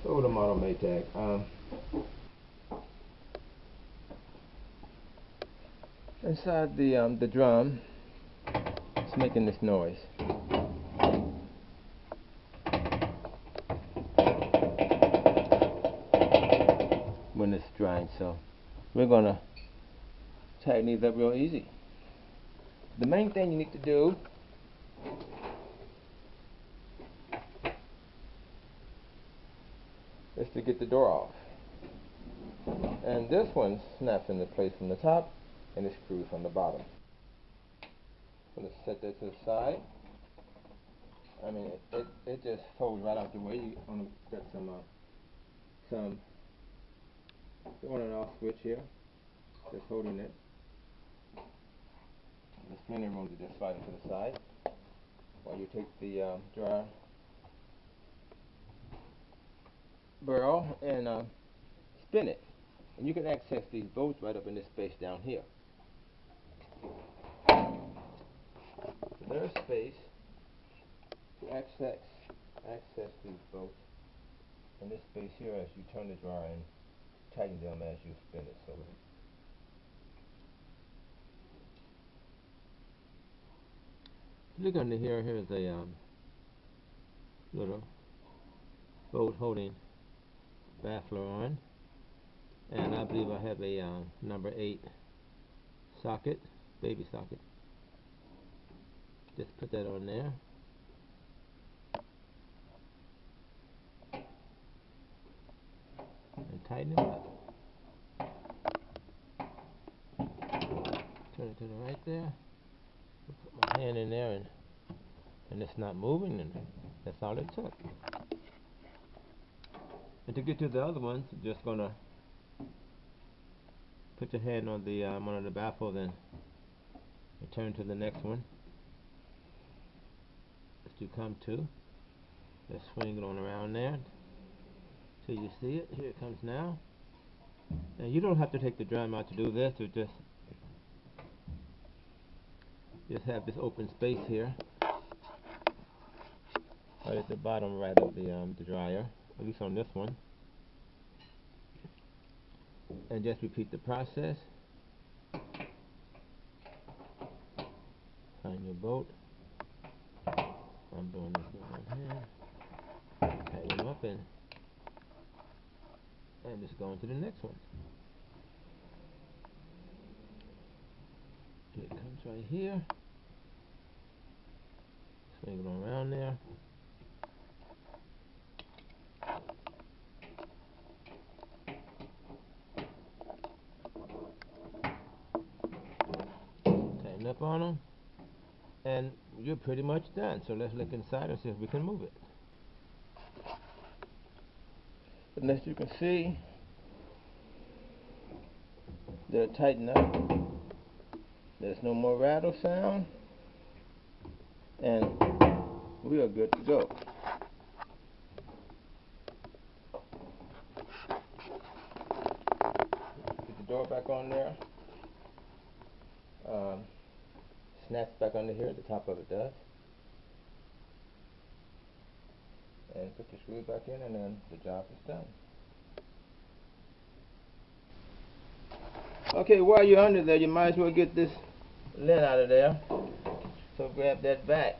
So the model Maytag. Inside the drum, it's making this noise. When it's drying, so we're gonna tighten these up real easy. The main thing you need to do is to get the door off. And this one snaps into place from the top and it screws from the bottom. So let's set that to the side. I mean, it just folds right out the way. You want to get some on and off switch here, just holding it. There's plenty of room to just slide it to the side while you take the dryer barrel and spin it. And you can access these bolts right up in this space down here. There's space to access these bolts in this space here as you turn the dryer and tighten them as you spin it. So look under here. Here's a little bolt holding baffler on, and I believe I have a number 8 socket, baby socket. Just put that on there. And tighten it up. Turn it to the right there. Put my hand in there and it's not moving, and that's all it took. And to get to the other ones, you're just gonna put your hand on the one of the baffles and turn to the next one that you come to. Just swing it on around there till you see it. Here it comes now. And you don't have to take the drum out to do this. You just have this open space here, right at the bottom right of the dryer, at least on this one. And just repeat the process. Find your bolt. I'm doing this one here. Tighten them up and just go on to the next one. It comes right here. Swing it on around there. Tighten up on them. And you're pretty much done. So let's look inside and see if we can move it. And as you can see, they're tightened up. There's no more rattle sound. And we are good to go. Put the door back on there. Snaps back under here, the top of it does. And put the screw back in, and then the job is done. Okay, while you're under there, you might as well get this lint out of there. So grab that back.